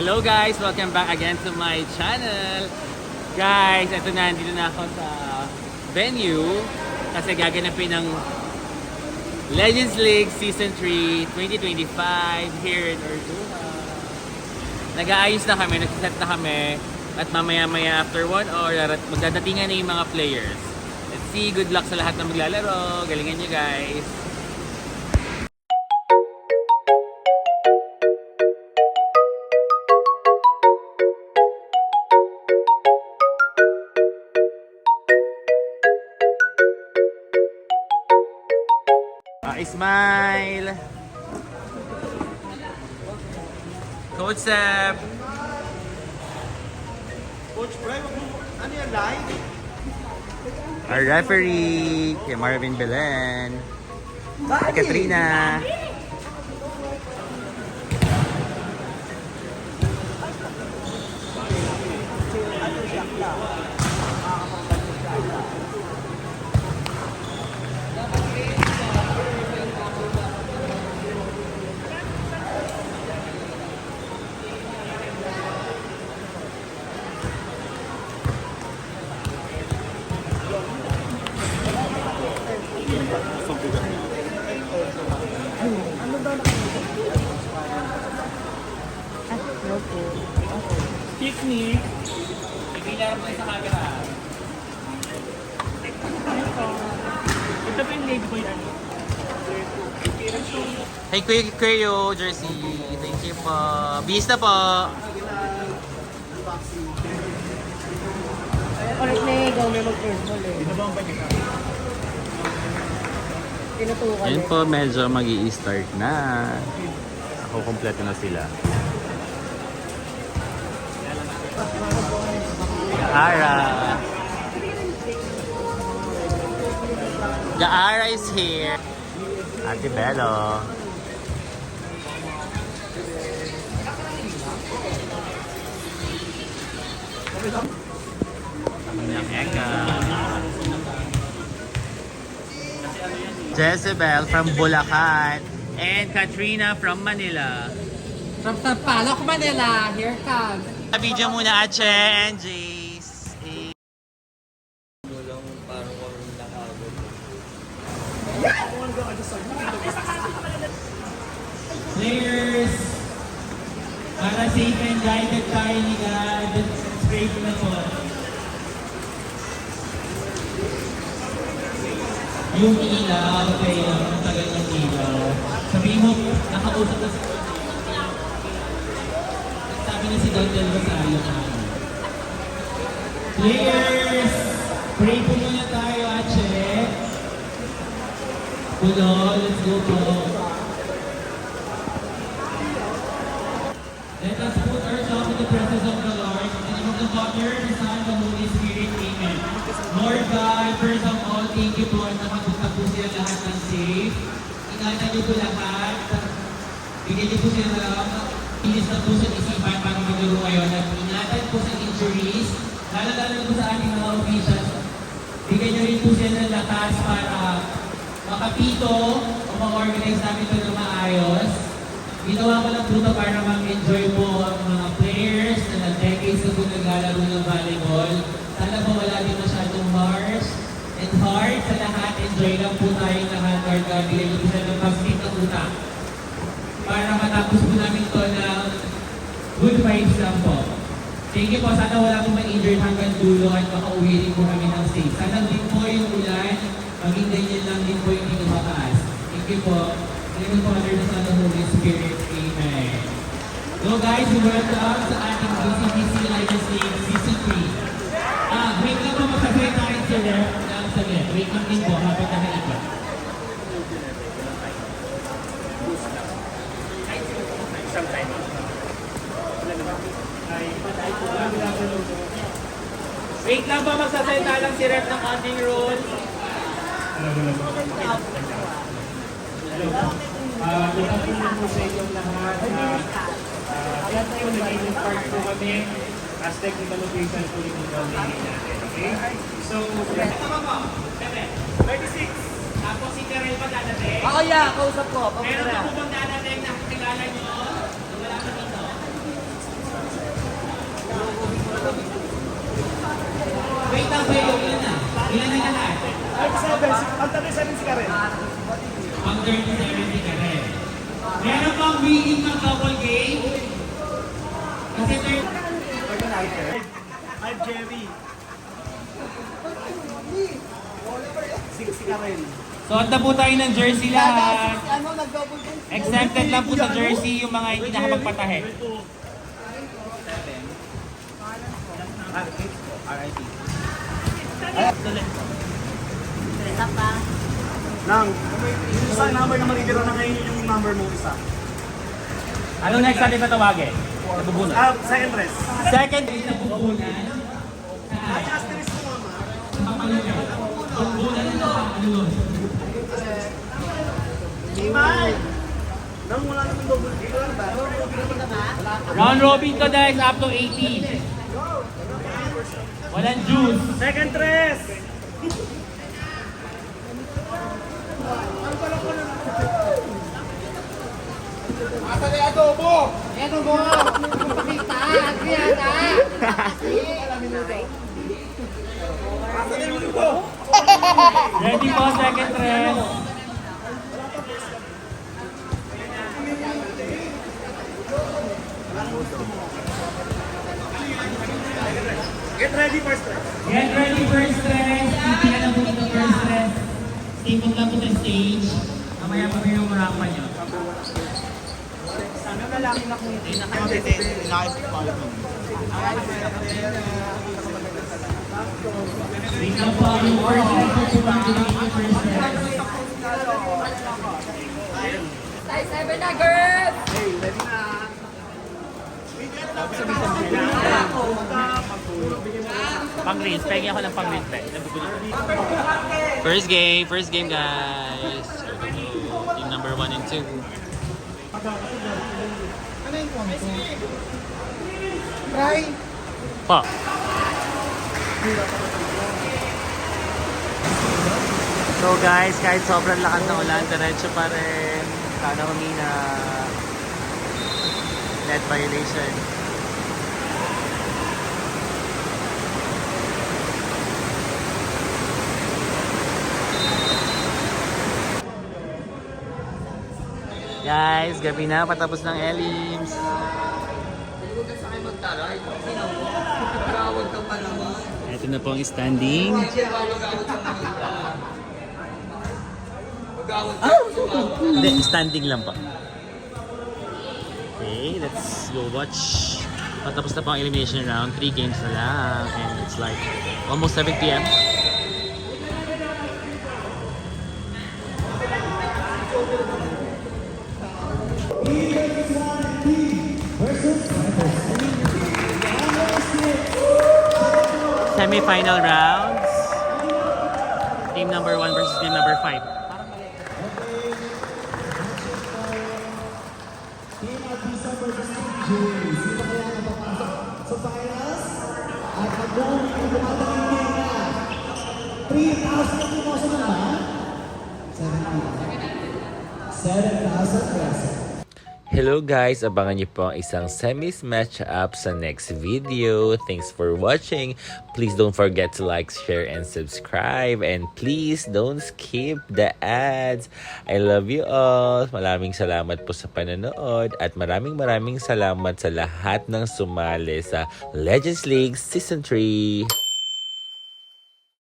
Hello guys! Welcome back again to my channel. Guys, eto na, nandito na ako sa venue kasi gaganapin ng Legends League Season 3 2025 here in Orduna. Nag-aayos na kami, nagsiset na kami at mamaya-maya after 1 hour magdadatingan na yung mga players. Let's see, good luck sa lahat na maglalaro. Galingan nyo guys! Smile! Coach Seb! Coach Bray, ano yan, live? Our referee, kay Marvin Belen. Kay Katrina. Picnic. Ibilar mo sa camera. Ito po yung lady boy ano? Hey, Kuya Jersey. Thank you po. Bis na po. Correct na yung ikaw may mag-first ball eh. Tinutukan Yun eh. po, medyo mag-i-start na. Ako, kompleto na sila. Gaara. Gaara is here. Ate Bello. Ang Eka. Jezebel from Bulacan. And Katrina from Manila. From Sampaloc, Manila, here comes. Video muna, Ache and Jace. Players, para safe and guided tayo ni God. Straight na po. Yung ilaw, okay, ang tagal ng ilaw. Sabihin mo, nakausap na si sabi na si Don Del Rosario na. Players, pray po muna tayo, Ache. Pulo, let's go po. Let us put ourselves in the presence of the Lord. In the name of the Father, the Son, and the Holy Spirit. Amen. Lord God, first of all, thank you po na matutak po sila lahat ng safe. Ingatan niyo po lahat. Bigyan niyo po sila inis na po sa isipan para maglaro ngayon at ingatan po sa injuries. Lalo po sa ating mga officials. Bigyan niyo rin po sila ng lakas para makapito o ma-organize namin ito na maayos. Ginawa ko lang po ito para mag-enjoy po ang mga players na nag-decades na po naglalaro ng volleyball. Sana po wala din masyadong harsh and hard sa lahat. Enjoy lang po tayong lahat. Lord God, bigyan niyo po sila ng pag-speak na utak para matapos po namin ito ng good vibes lang po. Thank you po. Sana wala po ma-injured hanggang dulo at makauwi rin po kami ng safe. Sana din po yung ulan, maging ganyan lang din po yung hindi mataas. Thank you po. Thank you po, Father, the Son, and the Holy Spirit. Amen. So guys, we welcome sa ating BCBC Legends League Season 3. Wait lang po, magsasay tayo sila ng saglit. Wait lang din po, habang nakaikot. Wait lang ba, magsasalita lang si Rep ng ating role? Good afternoon po sa inyong lahat. Alam po yung naging part po kami as technical official po yung meeting natin. Okay? So, 36. Tapos si Karel pa dadating. Ako yeah, kausap ko. Meron pa po bang dadating na kakilala nyo? Wala pa dito. Ang 37 si Karen. Ang 37 ka rin. Meron pang meeting ng double game. Kasi I'm Jerry. 6 si Karen. so, anda po tayo ng jersey lahat. Exempted lang po sa jersey yung mga hindi nakapagpatahe. Nang, isa number na matitira na ngayon yung number mo isa. Ano next natin patawagin? Nabubunan. Second dress. Second is nabubunan. Asterisk mo mama. Nabubunan na ano yun? Imay! Nang wala naman double dito ba? Round robin to guys up to 18. Walang juice. Second dress! Ready po, second dress. Get ready first dress. Get ready, first dress. Hindi na lang po ito first dress. Stay pag lang po sa stage. Mamaya pa kayo marapan nyo. Sana lalaki na kung hindi Wait lang po yung first dress. Congratulations, first dress. Size 7 na, girls! Hey, ready na. Pang-rinse. Pagin ako ng pang-rinse. First game guys. Team number 1 and 2. Try! Pa. So guys, kahit sobrang lakas ng ulan, diretso pa rin. Sana humina. Net violation. Guys, gabi na, patapos ng Elims. Ito na po ang standing. Hindi, standing lang pa. Okay, let's go watch. Patapos na po ang elimination round. 3 games na lang. And it's like almost 7 p.m. Semi-final rounds. Team number 1 versus team number 5. sa finals at mag-goal ang dumadang na 3,000 pesos naman 7,000 pesos. Hello guys! Abangan niyo po ang isang semis match-up sa next video. Thanks for watching. Please don't forget to like, share, and subscribe. And please don't skip the ads. I love you all. Maraming salamat po sa panonood. At maraming salamat sa lahat ng sumali sa Legends League Season 3.